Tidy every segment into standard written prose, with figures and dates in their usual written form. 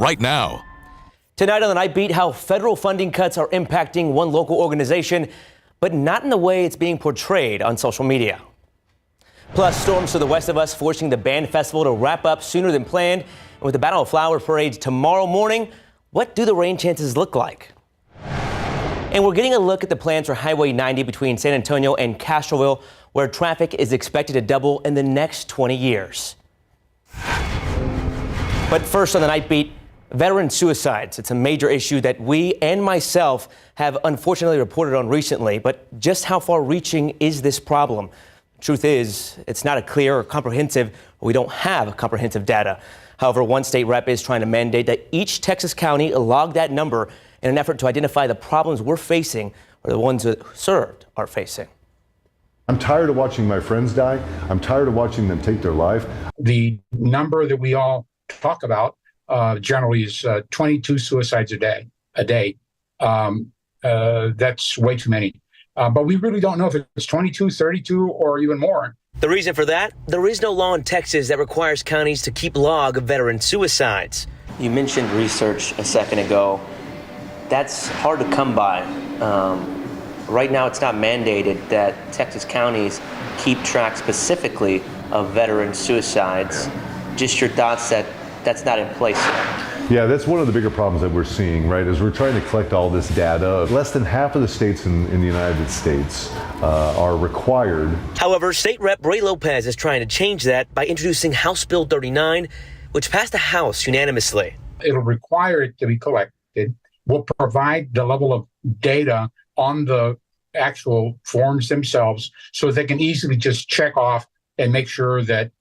right now. Tonight on the Nightbeat, how federal funding cuts are impacting one local organization, but not in the way it's being portrayed on social media. Plus, storms to the west of us forcing the band festival to wrap up sooner than planned. And with the Battle of Flower parades tomorrow morning, what do the rain chances look like? And we're getting a look at the plans for Highway 90 between San Antonio and Castroville, where traffic is expected to double in the next 20 years. But first on the Nightbeat, veteran suicides. It's a major issue that we and myself have unfortunately reported on recently. But just how far-reaching is this problem? The truth is, it's not a clear or comprehensive, or we don't have comprehensive data. However, one state rep is trying to mandate that each Texas county log that number in an effort to identify the problems we're facing or the ones that served are facing. I'm tired of watching my friends die. I'm tired of watching them take their life. The number that we all talk about generally is 22 suicides a day. That's way too many. But we really don't know if it's 22, 32, or even more. The reason for that? There is no law in Texas that requires counties to keep log of veteran suicides. You mentioned research a second ago. That's hard to come by. Right now, it's not mandated that Texas counties keep track specifically of veteran suicides. Just your thoughts that that's not in place yet. Yeah, that's one of the bigger problems that we're seeing, right, is we're trying to collect all this data. Less than half of the states in the United States are required. However, State Rep Bray Lopez is trying to change that by introducing House Bill 39, which passed the House unanimously. It'll require it to be collected. We'll provide the level of data on the actual forms themselves so they can easily just check off and make sure that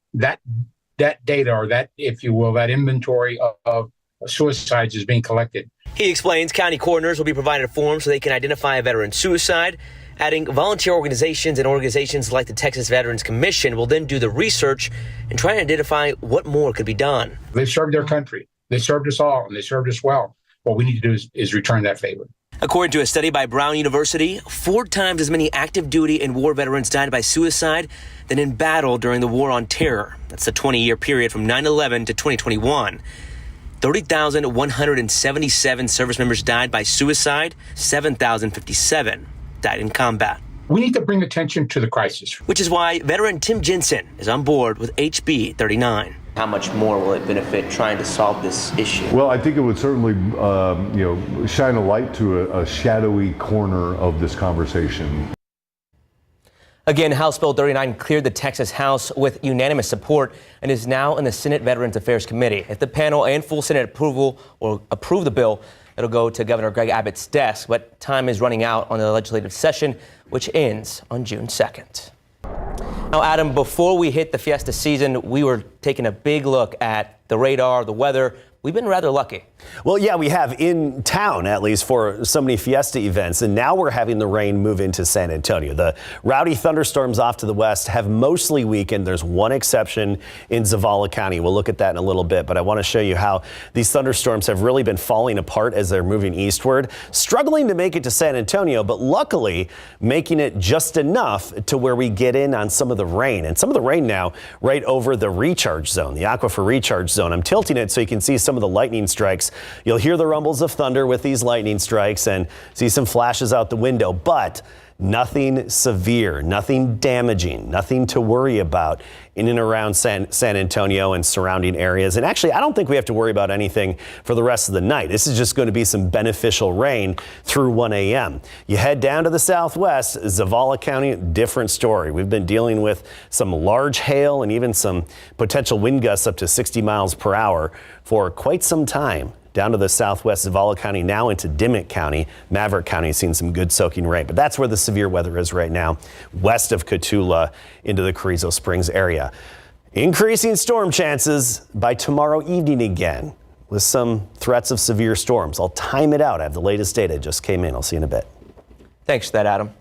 data, or that, if you will, that inventory of suicides is being collected. He explains county coroners will be provided a form so they can identify a veteran suicide, adding volunteer organizations and organizations like the Texas Veterans Commission will then do the research and try to identify what more could be done. They served their country. They served us all, and they served us well. What we need to do is return that favor. According to a study by Brown University, 4 times as many active duty and war veterans died by suicide than in battle during the War on Terror. That's the 20-year period from 9/11 to 2021. 30,177 service members died by suicide. 7,057 died in combat. We need to bring attention to the crisis. Which is why veteran Tim Jensen is on board with HB 39. How much more will it benefit trying to solve this issue? Well, I think it would certainly, shine a light to a shadowy corner of this conversation. Again, House Bill 39 cleared the Texas House with unanimous support and is now in the Senate Veterans Affairs Committee. If the panel and full Senate approval or approve the bill, it'll go to Governor Greg Abbott's desk. But time is running out on the legislative session, which ends on June 2nd. Now, Adam, before we hit the Fiesta season, we were taking a big look at the radar, the weather. We've been rather lucky. Well, yeah, we have in town, at least for so many Fiesta events. And now we're having the rain move into San Antonio. The rowdy thunderstorms off to the west have mostly weakened. There's one exception in Uvalde County. We'll look at that in a little bit. But I want to show you how these thunderstorms have really been falling apart as they're moving eastward, struggling to make it to San Antonio, but luckily making it just enough to where we get in on some of the rain. And some of the rain now right over the recharge zone, the aquifer recharge zone. I'm tilting it so you can see some of the lightning strikes. You'll hear the rumbles of thunder with these lightning strikes and see some flashes out the window, but nothing severe, nothing damaging, nothing to worry about in and around San Antonio and surrounding areas. And actually, I don't think we have to worry about anything for the rest of the night. This is just going to be some beneficial rain through 1 a.m. You head down to the southwest, Uvalde County, different story. We've been dealing with some large hail and even some potential wind gusts up to 60 miles per hour for quite some time. Down to the southwest Uvalde County, now into Dimmitt County. Maverick County has seen some good soaking rain, but that's where the severe weather is right now, west of Cotulla into the Carrizo Springs area. Increasing storm chances by tomorrow evening again with some threats of severe storms. I'll time it out. I have the latest data. It just came in. I'll see you in a bit. Thanks for that, Adam.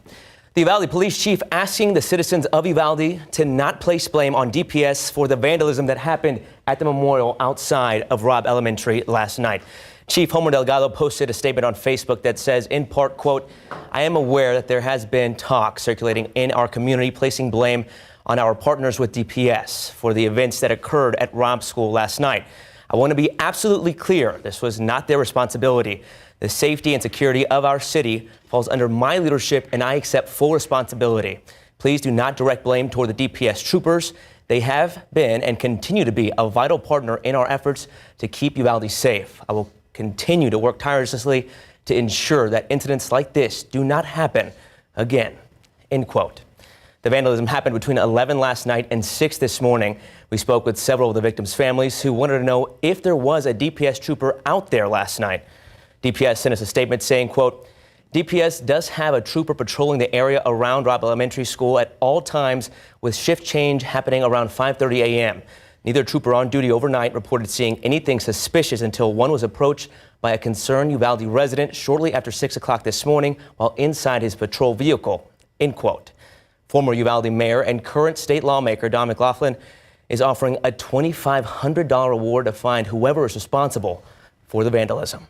The Uvalde police chief asking the citizens of Uvalde to not place blame on DPS for the vandalism that happened at the memorial outside of Robb Elementary last night. Chief Homer Delgado posted a statement on Facebook that says, in part, quote, "I am aware that there has been talk circulating in our community placing blame on our partners with DPS for the events that occurred at Robb School last night. I want to be absolutely clear. This was not their responsibility. The safety and security of our city falls under my leadership, and I accept full responsibility. Please do not direct blame toward the DPS troopers. They have been and continue to be a vital partner in our efforts to keep Uvalde safe. I will continue to work tirelessly to ensure that incidents like this do not happen again. End quote. The vandalism happened between 11 last night and 6 this morning. We spoke with several of the victims' families who wanted to know if there was a DPS trooper out there last night. DPS sent us a statement saying, quote, DPS does have a trooper patrolling the area around Robb Elementary School at all times, with shift change happening around 5:30 a.m. Neither trooper on duty overnight reported seeing anything suspicious until one was approached by a concerned Uvalde resident shortly after 6 o'clock this morning while inside his patrol vehicle, end quote. Former Uvalde mayor and current state lawmaker Don McLaughlin is offering a $2,500 reward to find whoever is responsible for the vandalism.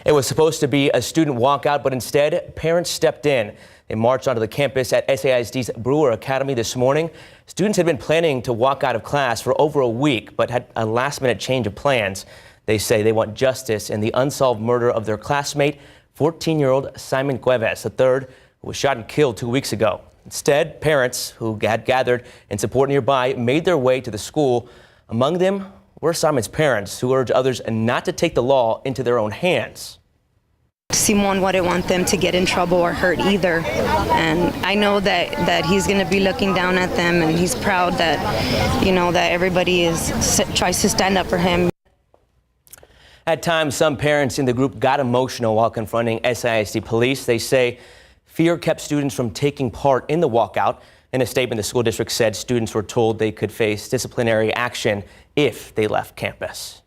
It was supposed to be a student walkout, but instead, parents stepped in. They marched onto the campus at SAISD's Brewer Academy this morning. Students had been planning to walk out of class for over a week, but had a last-minute change of plans. They say they want justice in the unsolved murder of their classmate, 14-year-old Simon Cuevas III, who was shot and killed 2 weeks ago. Instead, parents who had gathered in support nearby made their way to the school. Among them were Simon's parents, who urge others not to take the law into their own hands. Simon wouldn't want them to get in trouble or hurt either. And I know that he's going to be looking down at them, and he's proud that, you know, that everybody tries to stand up for him. At times, some parents in the group got emotional while confronting SAISD police. They say fear kept students from taking part in the walkout. In a statement, the school district said students were told they could face disciplinary action if they left campus.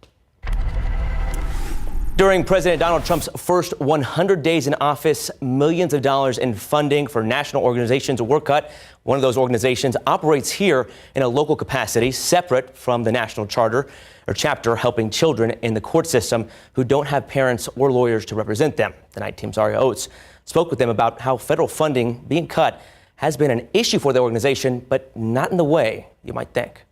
During President Donald Trump's first 100 days in office, millions of dollars in funding for national organizations were cut. One of those organizations operates here in a local capacity, separate from the national chapter, helping children in the court system who don't have parents or lawyers to represent them. The Night Team's Aria Oates spoke with them about how federal funding being cut has been an issue for the organization, but not in the way you might think.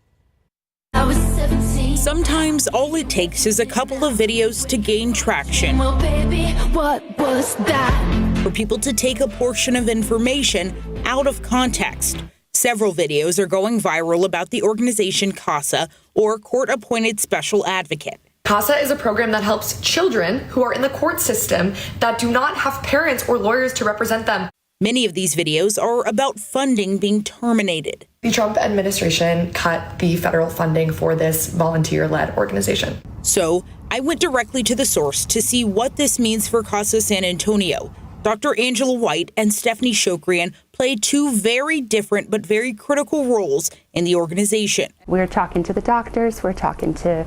Sometimes all it takes is a couple of videos to gain traction. Well, baby, what was that? For people to take a portion of information out of context. Several videos are going viral about the organization CASA, or Court Appointed Special Advocate. CASA is a program that helps children who are in the court system that do not have parents or lawyers to represent them. Many of these videos are about funding being terminated. The Trump administration cut the federal funding for this volunteer-led organization. So I went directly to the source to see what this means for CASA San Antonio. Dr. Angela White and Stephanie Shokrian play two very different but very critical roles in the organization. We're talking to the doctors, we're talking to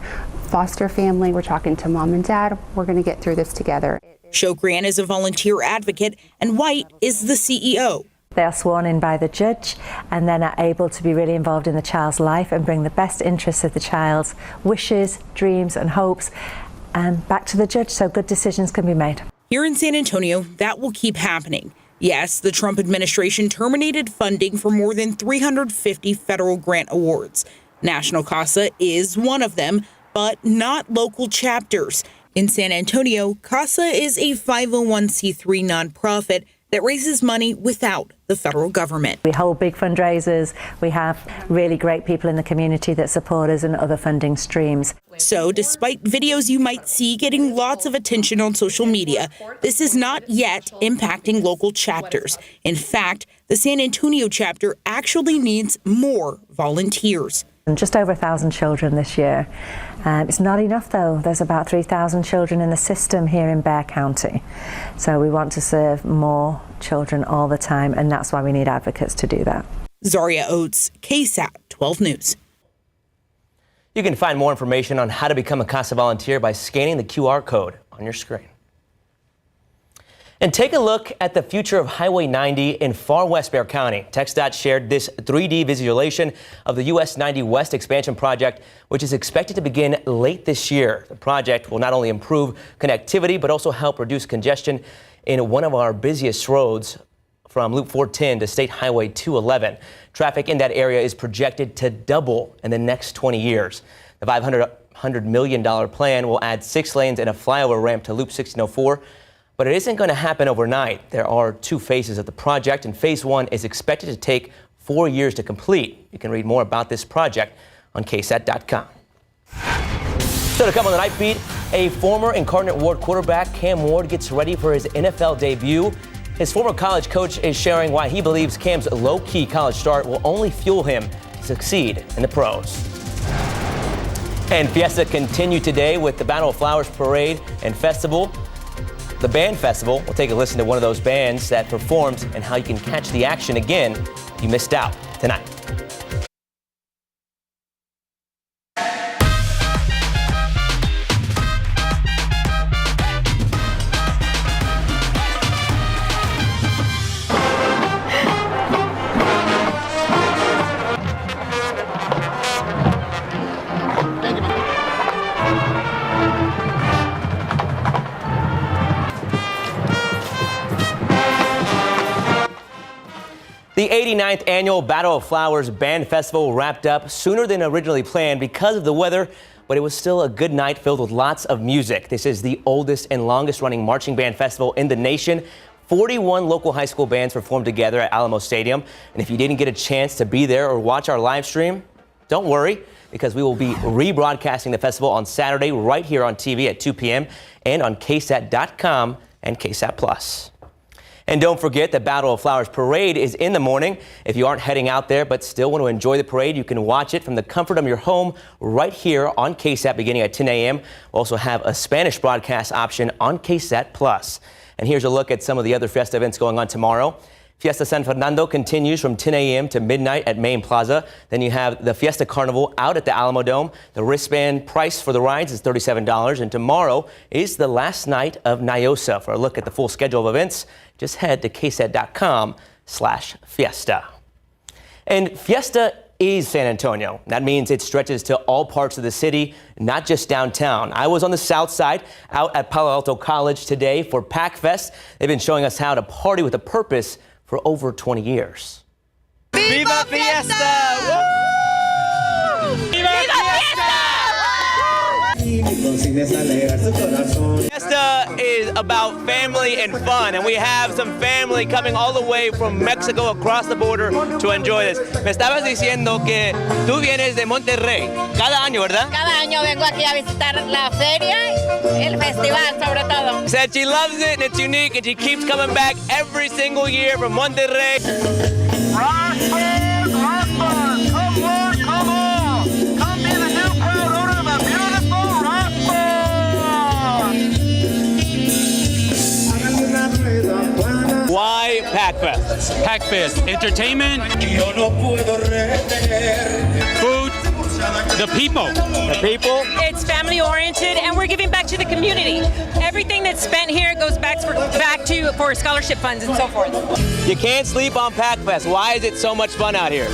foster family, we're talking to mom and dad. We're going to get through this together. Shokrian is a volunteer advocate, and White is the CEO. They are sworn in by the judge and then are able to be really involved in the child's life and bring the best interests of the child's wishes, dreams and hopes back to the judge so good decisions can be made. Here in San Antonio, that will keep happening. Yes, the Trump administration terminated funding for more than 350 federal grant awards. National CASA is one of them, but not local chapters. In San Antonio, CASA is a 501c3 nonprofit that raises money without the federal government. We hold big fundraisers. We have really great people in the community that support us and other funding streams. So despite videos you might see getting lots of attention on social media, this is not yet impacting local chapters. In fact, the San Antonio chapter actually needs more volunteers. Just over 1,000 children this year. It's not enough though. There's about 3,000 children in the system here in Bexar County. So we want to serve more children all the time, and that's why we need advocates to do that. Zaria Oates, KSAT 12 News. You can find more information on how to become a CASA volunteer by scanning the QR code on your screen. And take a look at the future of Highway 90 in far west Bexar County. TxDOT shared this 3D visualization of the US 90 West expansion project, which is expected to begin late this year. The project will not only improve connectivity, but also help reduce congestion in one of our busiest roads from Loop 410 to State Highway 211. Traffic in that area is projected to double in the next 20 years. The $500 million plan will add 6 lanes and a flyover ramp to Loop 1604. But it isn't going to happen overnight. There are 2 phases of the project, and phase 1 is expected to take 4 years to complete. You can read more about this project on KSAT.com. So to come on the Night Beat, a former Incarnate Ward quarterback, Cam Ward, gets ready for his NFL debut. His former college coach is sharing why he believes Cam's low-key college start will only fuel him to succeed in the pros. And Fiesta continued today with the Battle of Flowers Parade and Festival. The Band Festival. We'll take a listen to one of those bands that performed and how you can catch the action again if you missed out tonight. The 89th annual Battle of Flowers Band Festival wrapped up sooner than originally planned because of the weather, but it was still a good night filled with lots of music. This is the oldest and longest running marching band festival in the nation. 41 local high school bands performed together at Alamo Stadium. And if you didn't get a chance to be there or watch our live stream, don't worry, because we will be rebroadcasting the festival on Saturday right here on TV at 2 p.m. and on KSAT.com and KSAT Plus. And don't forget, the Battle of Flowers Parade is in the morning. If you aren't heading out there but still want to enjoy the parade, you can watch it from the comfort of your home right here on KSAT beginning at 10 a.m. We'll also have a Spanish broadcast option on KSAT Plus. And here's a look at some of the other Fiesta events going on tomorrow. Fiesta San Fernando continues from 10 a.m. to midnight at Main Plaza. Then you have the Fiesta Carnival out at the Alamo Dome. The wristband price for the rides is $37. And tomorrow is the last night of NIOSA. For a look at the full schedule of events, just head to ksat.com/fiesta. And Fiesta is San Antonio. That means it stretches to all parts of the city, not just downtown. I was on the south side out at Palo Alto College today for Packfest. They've been showing us how to party with a purpose for over 20 years. Viva Fiesta! Woo! Viva Fiesta! Fiesta is about family and fun, and we have some family coming all the way from Mexico across the border to enjoy this. Me estabas diciendo que tú vienes de Monterrey cada año, ¿verdad? Cada año vengo aquí a visitar la feria, el festival sobre todo. Said she loves it and it's unique, and she keeps coming back every single year from Monterrey. Why Packfest? Packfest, entertainment, food, the people. The people? It's family oriented, and we're giving back to the community. Everything that's spent here goes back for scholarship funds and so forth. You can't sleep on Packfest. Why is it so much fun out here?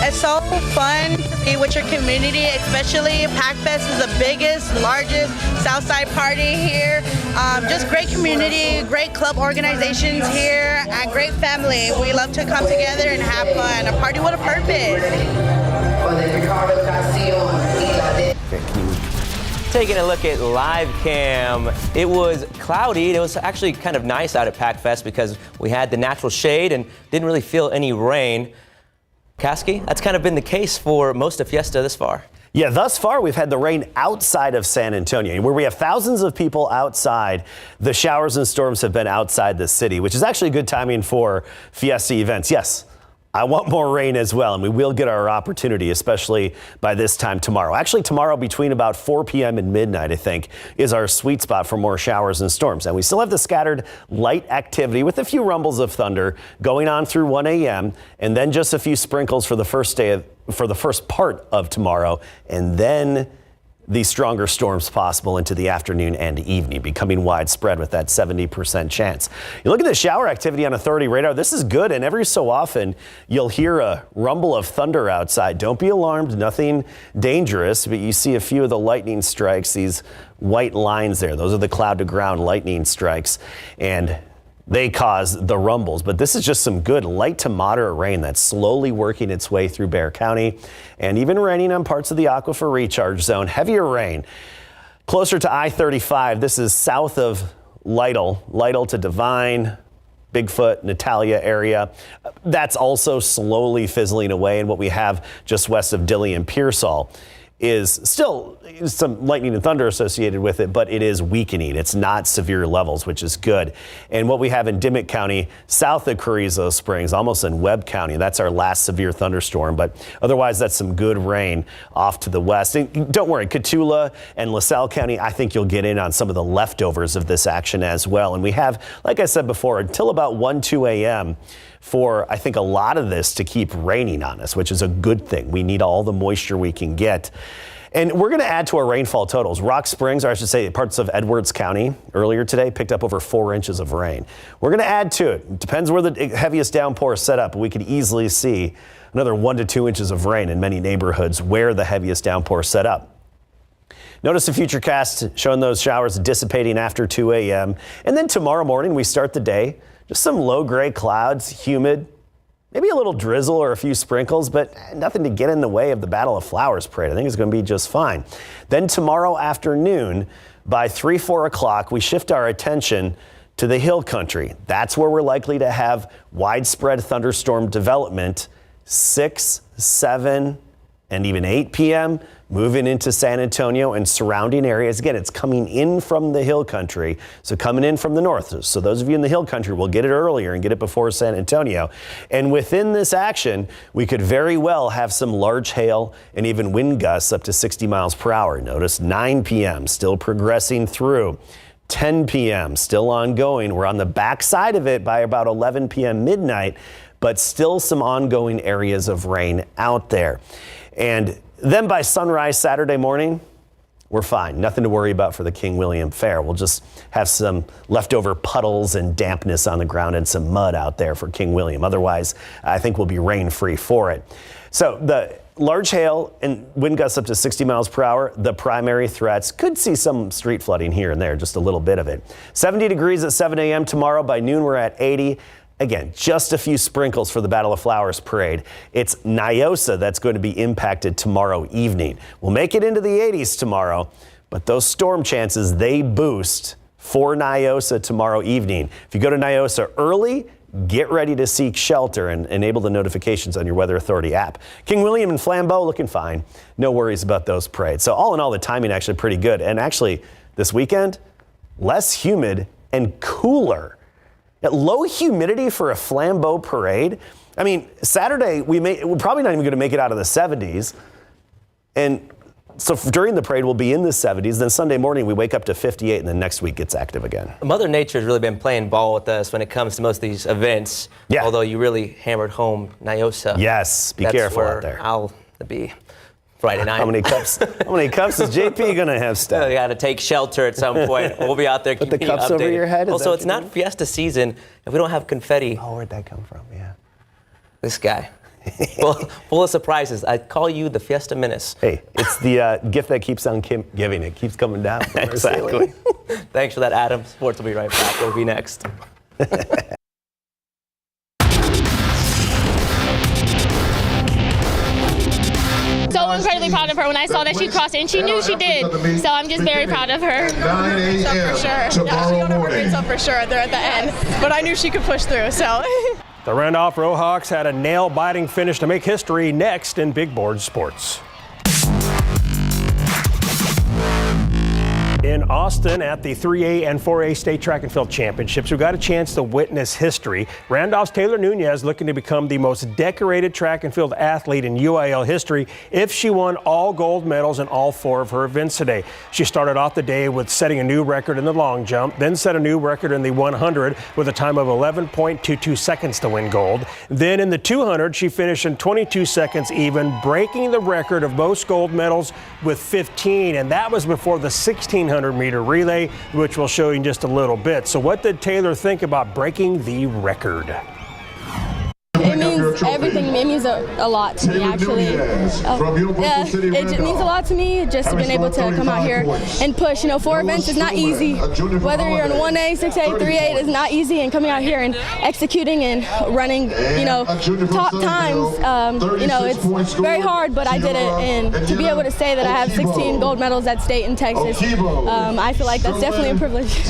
It's so fun to be with your community, especially Packfest is the biggest, largest Southside party here. Just great community, great club organizations here, and great family. We love to come together and have fun, a party with a purpose. Taking a look at live cam, it was cloudy. It was actually kind of nice out at Packfest because we had the natural shade and didn't really feel any rain. Kasky, that's kind of been the case for most of Fiesta this far. Yeah, thus far we've had the rain outside of San Antonio, where we have thousands of people outside. The showers and storms have been outside the city, which is actually good timing for Fiesta events. Yes, I want more rain as well, and we will get our opportunity, especially by this time tomorrow. Actually, tomorrow between about 4 p.m. and midnight, I think, is our sweet spot for more showers and storms. And we still have the scattered light activity with a few rumbles of thunder going on through 1 a.m. and then just a few sprinkles for the first part of tomorrow, and then the stronger storms possible into the afternoon and evening, becoming widespread with that 70% chance. You look at the shower activity on authority radar. This is good, and every so often you'll hear a rumble of thunder outside. Don't be alarmed, nothing dangerous, but you see a few of the lightning strikes, these white lines there. Those are the cloud to ground lightning strikes. And they cause the rumbles. But this is just some good light to moderate rain that's slowly working its way through Bexar County and even raining on parts of the aquifer recharge zone. Heavier rain closer to I-35. This is south of Lytle to Divine, Bigfoot, Natalia area. That's also slowly fizzling away. And what we have just west of Dilley and Pearsall is still some lightning and thunder associated with it, but it is weakening. It's not severe levels, which is good. And what we have in Dimmitt County, south of Carrizo Springs, almost in Webb County, that's our last severe thunderstorm. But otherwise, that's some good rain off to the west. And don't worry, Cotulla and LaSalle County, I think you'll get in on some of the leftovers of this action as well. And we have, like I said before, until about 2 a.m. for, I think, a lot of this to keep raining on us, which is a good thing. We need all the moisture we can get. And we're going to add to our rainfall totals. Rock Springs, or I should say parts of Edwards County, earlier today picked up over 4 inches of rain. We're going to add to it. It depends where the heaviest downpour is set up. We could easily see another 1 to 2 inches of rain in many neighborhoods where the heaviest downpour is set up. Notice the futurecast showing those showers dissipating after 2 a.m. And then tomorrow morning, we start the day. Just some low gray clouds, humid, maybe a little drizzle or a few sprinkles, but nothing to get in the way of the Battle of Flowers parade. I think it's going to be just fine. Then tomorrow afternoon, by 3, 4 o'clock, we shift our attention to the hill country. That's where we're likely to have widespread thunderstorm development. 6, 7, and even 8 p.m. moving into San Antonio and surrounding areas. Again, it's coming in from the hill country, so coming in from the north. So those of you in the hill country will get it earlier and get it before San Antonio. And within this action, we could very well have some large hail and even wind gusts up to 60 miles per hour. Notice 9 p.m. still progressing through. 10 p.m. still ongoing. We're on the backside of it by about 11 p.m. midnight, but still some ongoing areas of rain out there. And then by sunrise Saturday morning, we're fine. Nothing to worry about for the King William Fair. We'll just have some leftover puddles and dampness on the ground and some mud out there for King William. Otherwise, I think we'll be rain-free for it. So the large hail and wind gusts up to 60 miles per hour, the primary threats. Could see some street flooding here and there, just a little bit of it. 70 degrees at 7 a.m. tomorrow. By noon, we're at 80. Again, just a few sprinkles for the Battle of Flowers parade. It's Niosa that's going to be impacted tomorrow evening. We'll make it into the 80s tomorrow, but those storm chances, they boost for Niosa tomorrow evening. If you go to Niosa early, get ready to seek shelter and enable the notifications on your Weather Authority app. King William and Flambeau looking fine. No worries about those parades. So all in all, the timing actually pretty good. And actually, this weekend, less humid and cooler. Low humidity for a Flambeau parade. I mean, Saturday, we're probably not even going to make it out of the 70s. And so during the parade, we'll be in the 70s. Then Sunday morning, we wake up to 58, and then next week gets active again. Mother Nature's really been playing ball with us when it comes to most of these events. Yeah. Although you really hammered home Niosa. Yes, be careful out there. I'll be Friday night. How many cups is JP going to have stuff? We got to take shelter at some point. We'll be out there. Put the cups updated over your head? Also, it's not Fiesta season if we don't have confetti. Oh, where'd that come from? Yeah. This guy. Full of surprises. I call you the Fiesta Menace. Hey, it's the gift that keeps on giving. It keeps coming down. Exactly. Thanks for that, Adam. Sports will be right back. We'll be next. So incredibly proud of her when I saw that she crossed, and she knew she did. So I'm just very proud of her. 9 a.m. for sure. Yeah, she got her grades up for sure there at the end, but I knew she could push through. So. The Randolph Rohawks had a nail-biting finish to make history next in big board sports. In Austin at the 3A and 4A State Track and Field Championships, we got a chance to witness history. Randolph's Taylor Nunez looking to become the most decorated track and field athlete in UIL history if she won all gold medals in all 4 of her events today. She started off the day with setting a new record in the long jump, then set a new record in the 100 with a time of 11.22 seconds to win gold. Then in the 200, she finished in 22 seconds even, breaking the record of most gold medals with 15, and that was before the 1600-meter relay, which we'll show you in just a little bit. So what did Taylor think about breaking the record? It means everything. It means a lot to me, actually. It means a lot to me just to being able to come out here and push. 4 events is not easy. Whether you're in 1A, 6A, 3A, it's not easy. And coming out here and executing and running, top times, it's very hard, but I did it. And to be able to say that I have 16 gold medals at state in Texas, I feel like that's definitely a privilege.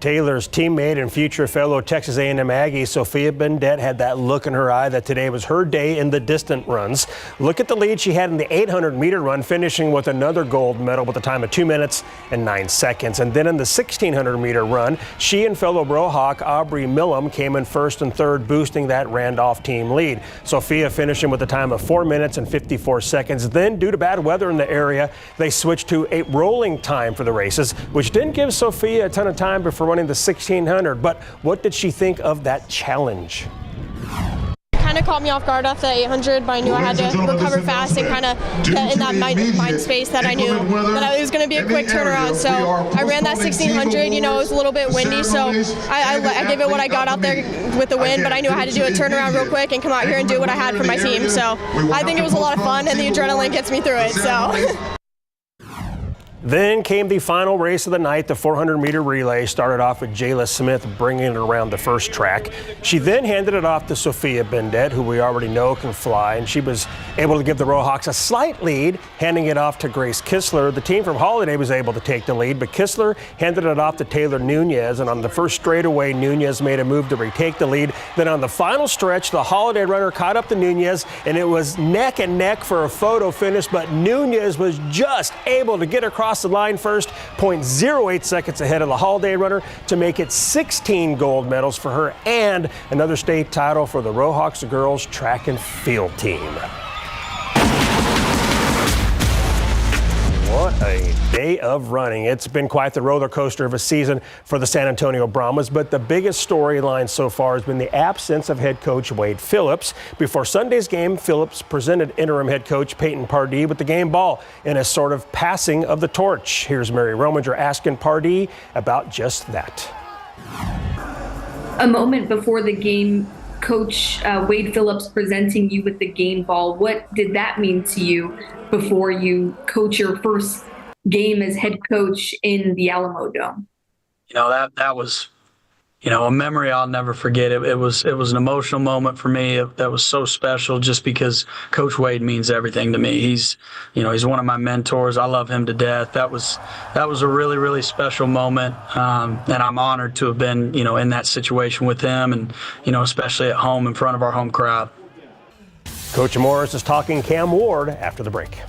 Taylor's teammate and future fellow Texas A&M Aggie Sophia Bendet had that look in her eye that today was her day in the distant runs. Look at the lead she had in the 800-meter run, finishing with another gold medal with a time of 2 minutes and 9 seconds. And then in the 1600-meter run, she and fellow Brohawk Aubrey Millam came in first and third, boosting that Randolph team lead. Sophia finishing with a time of 4 minutes and 54 seconds. Then, due to bad weather in the area, they switched to a rolling time for the races, which didn't give Sophia a ton of time before running the 1600. But what did she think of that challenge? Kind of caught me off guard after the 800, but I knew I had to recover fast and kind of get in that mind space that I knew that it was going to be a quick turnaround. So I ran that 1600. It was a little bit windy, so I gave it what I got out there with the wind, but I knew I had to do a turnaround real quick and come out here and do what I had for my team. So I think it was a lot of fun, and the adrenaline gets me through it. So. Then came the final race of the night, the 400-meter relay. Started off with Jayla Smith bringing it around the first track. She then handed it off to Sophia Bendet, who we already know can fly, and she was able to give the Rohawks a slight lead, handing it off to Grace Kistler. The team from Holiday was able to take the lead, but Kistler handed it off to Taylor Nunez, and on the first straightaway, Nunez made a move to retake the lead. Then on the final stretch, the Holiday runner caught up to Nunez, and it was neck and neck for a photo finish, but Nunez was just able to get across the line first, 0.08 seconds ahead of the Holiday runner to make it 16 gold medals for her and another state title for the Rohawks girls track and field team. What a day of running. It's been quite the roller coaster of a season for the San Antonio Brahmas, but the biggest storyline so far has been the absence of head coach Wade Phillips. Before Sunday's game, Phillips presented interim head coach Peyton Pardee with the game ball in a sort of passing of the torch. Here's Mary Rominger asking Pardee about just that. A moment before the game, Coach Wade Phillips presenting you with the game ball. What did that mean to you before you coach your first game as head coach in the Alamo Dome? That was, a memory I'll never forget. It was an emotional moment for me. That was so special just because Coach Wade means everything to me. He's one of my mentors. I love him to death. That was a really, really special moment. And I'm honored to have been, in that situation with him and, especially at home in front of our home crowd. Coach Morris is talking Cam Ward after the break.